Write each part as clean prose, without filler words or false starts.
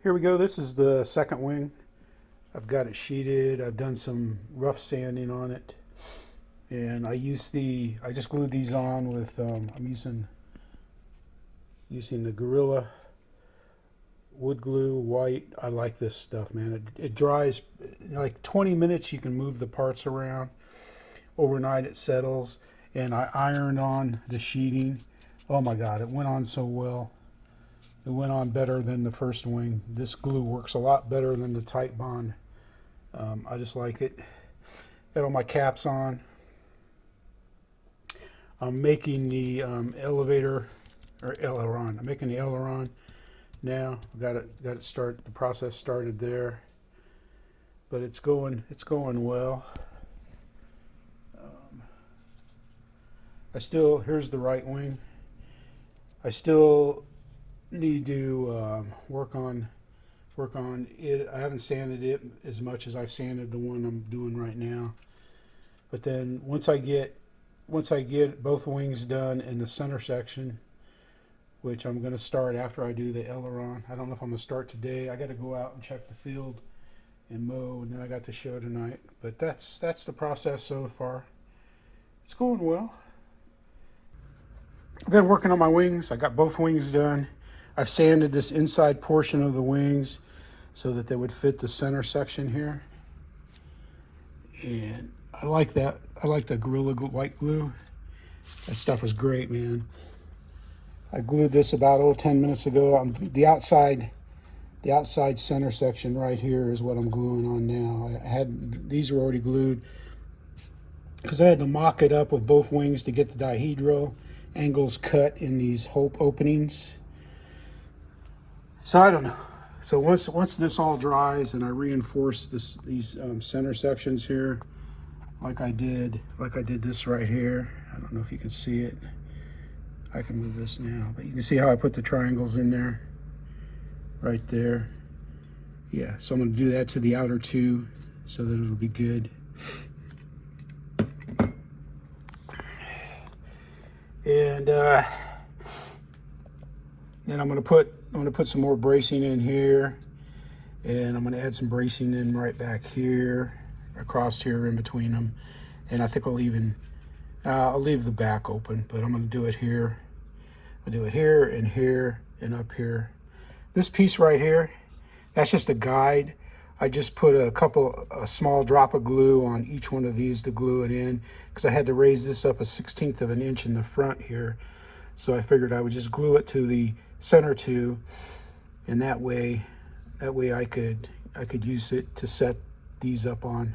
Here we go. This is the second wing. I've got it sheeted. I've done some rough sanding on it, and I just glued these on with I'm using the Gorilla wood glue white. I like this stuff, man. It dries in like 20 minutes. You can move the parts around. Overnight it settles, and I ironed on the sheeting. Oh my God, it went on so well. It went on better than the first wing. This glue works a lot better than the tight bond. I just like it. Got all my caps on. I'm making the aileron. I'm making the aileron now. Got it start. The process started there, but it's going well. Here's the right wing. I still need to work on it. I haven't sanded it as much as I've sanded the one I'm doing right now. But then once I get both wings done in the center section, which I'm going to start after I do the aileron. I don't know if I'm going to start today. I got to go out and check the field and mow, and then I got the show tonight. But that's the process so far. It's going well. I've been working on my wings. I got both wings done. I sanded this inside portion of the wings so that they would fit the center section here. And I like that. I like the Gorilla white glue. That stuff was great, man. I glued this about 10 minutes ago. The outside center section right here is what I'm gluing on now. These were already glued because I had to mock it up with both wings to get the dihedral angles cut in these hole openings. So I don't know. So once this all dries and I reinforce these center sections here, like I did this right here. I don't know if you can see it. I can move this now, but you can see how I put the triangles in there, right there. Yeah, so I'm going to do that to the outer two so that it'll be good. And then I'm going to put some more bracing in here, and I'm going to add some bracing in right back here, across here in between them, and I think I'll leave the back open, but I'm going to do it here. I'll do it here and up here. This piece right here, that's just a guide. I just put a small drop of glue on each one of these to glue it in, because I had to raise this up 1/16 of an inch in the front here. So I figured I would just glue it to the center two, and that way I could use it to set these up on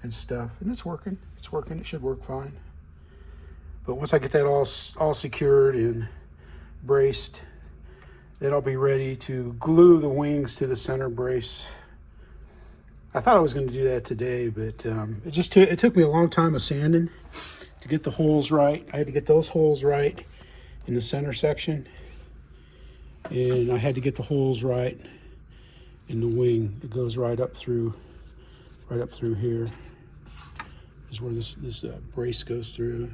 and stuff. And it's working. It should work fine. But once I get that all secured and braced, then I'll be ready to glue the wings to the center brace. I thought I was going to do that today, but it took me a long time of sanding to get the holes right. I had to get those holes right in the center section, and I had to get the holes right in the wing. It goes right up through here is where this brace goes through.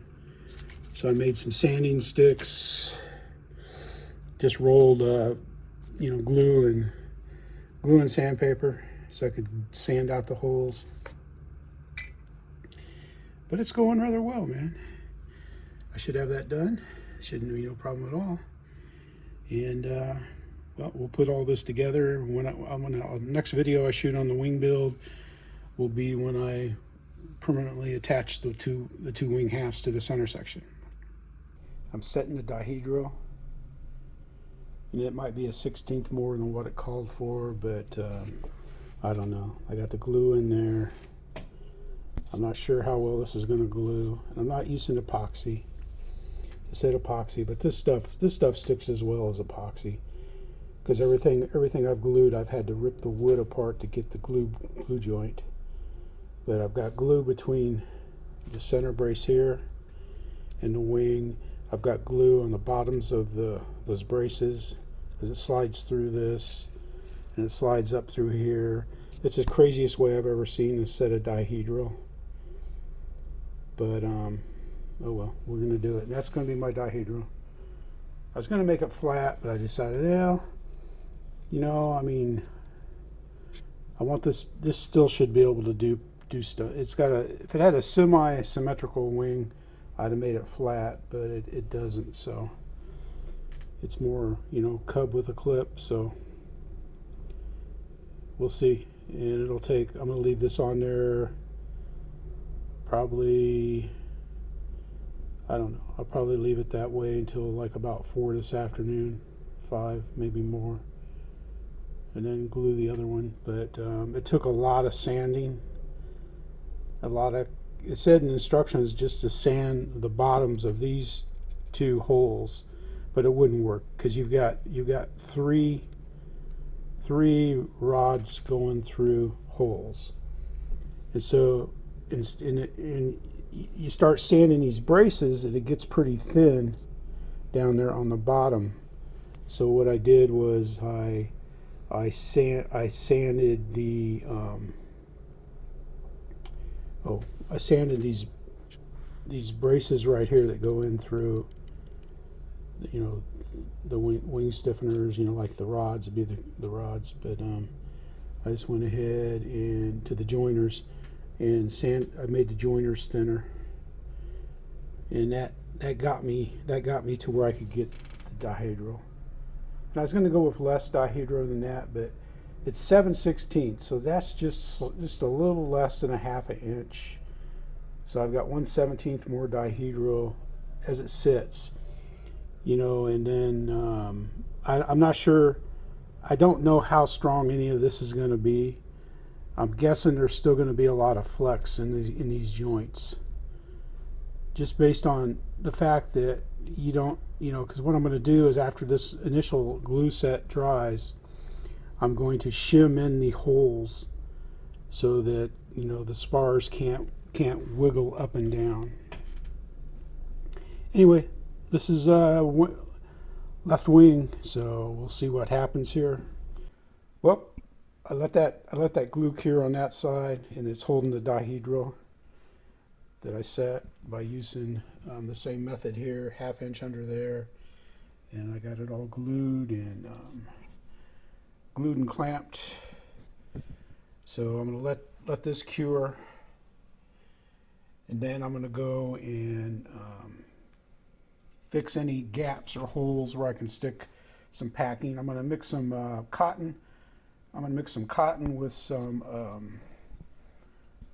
So I made some sanding sticks, just rolled glue and sandpaper so I could sand out the holes. But it's going rather well, man. I should have that done. Shouldn't be no problem at all. And well, we'll put all this together. The next video I shoot on the wing build will be when I permanently attach the two wing halves to the center section. I'm setting the dihedral, and it might be 1/16 more than what it called for, but I don't know. I got the glue in there. I'm not sure how well this is going to glue, and I'm not using epoxy. It said epoxy, but this stuff sticks as well as epoxy, because everything I've glued, I've had to rip the wood apart to get the glue joint. But I've got glue between the center brace here and the wing. I've got glue on the bottoms of those braces, because it slides through this and it slides up through here. It's the craziest way I've ever seen this set of dihedral. But oh well, we're gonna do it. That's gonna be my dihedral. I was gonna make it flat, but I decided, You know, I mean, I want this. This still should be able to do stuff. It's got a. If it had a semi-symmetrical wing, I'd have made it flat, but it doesn't. So it's more, you know, cub with a clip. So we'll see. And it'll take. I'm gonna leave this on there. Probably. I don't know. I'll probably leave it that way until like about 4 this afternoon, 5 maybe more, and then glue the other one. But it took a lot of sanding. It said in instructions just to sand the bottoms of these 2 holes, but it wouldn't work because you've got three rods going through holes, and so in you start sanding these braces and it gets pretty thin down there on the bottom. So what I did was I sanded the I sanded these braces right here that go in through, you know, the wing stiffeners, you know, like the rods would be the rods, but I just went ahead and to the joiners and I made the joiners thinner, and that got me to where I could get the dihedral. And I was going to go with less dihedral than that, but it's 7/16, so that's just a little less than a half an inch. So I've got 1/17 more dihedral as it sits, you know. And then I'm not sure. I don't know how strong any of this is going to be. I'm guessing there's still going to be a lot of flex in these joints, just based on the fact that you don't, you know, because what I'm going to do is after this initial glue set dries, I'm going to shim in the holes so that, you know, the spars can't wiggle up and down. Anyway, this is left wing, so we'll see what happens here. Well, I let that glue cure on that side, and it's holding the dihedral that I set by using the same method here, 1/2 inch under there, and I got it all glued and clamped. So I'm gonna let this cure, and then I'm gonna go and fix any gaps or holes where I can stick some packing. I'm gonna mix some cotton. I'm going to mix some cotton with some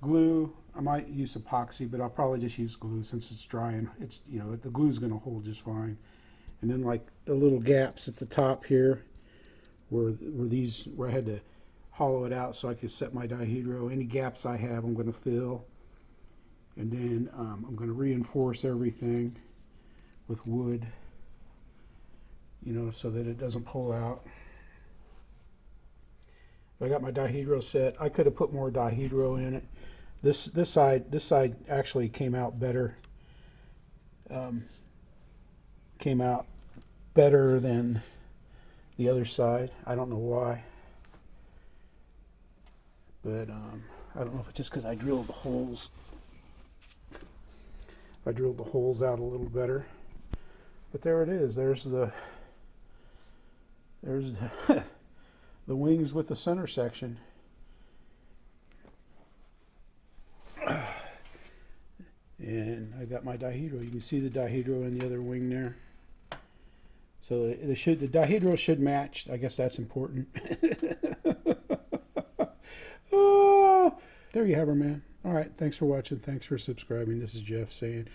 glue. I might use epoxy, but I'll probably just use glue since it's dry and it's, you know, the glue's going to hold just fine. And then like the little gaps at the top here where I had to hollow it out so I could set my dihedral. Any gaps I have, I'm going to fill. And then I'm going to reinforce everything with wood, you know, so that it doesn't pull out. I got my dihedral set. I could have put more dihedral in it. This side actually came out better. Came out better than the other side. I don't know why, but I don't know if it's just because I drilled the holes. I drilled the holes out a little better. But there it is. There's the the wings with the center section. And I got my dihedral. You can see the dihedral in the other wing there. So the dihedral should match. I guess that's important. Oh, there you have her, man. All right. Thanks for watching. Thanks for subscribing. This is Jeff saying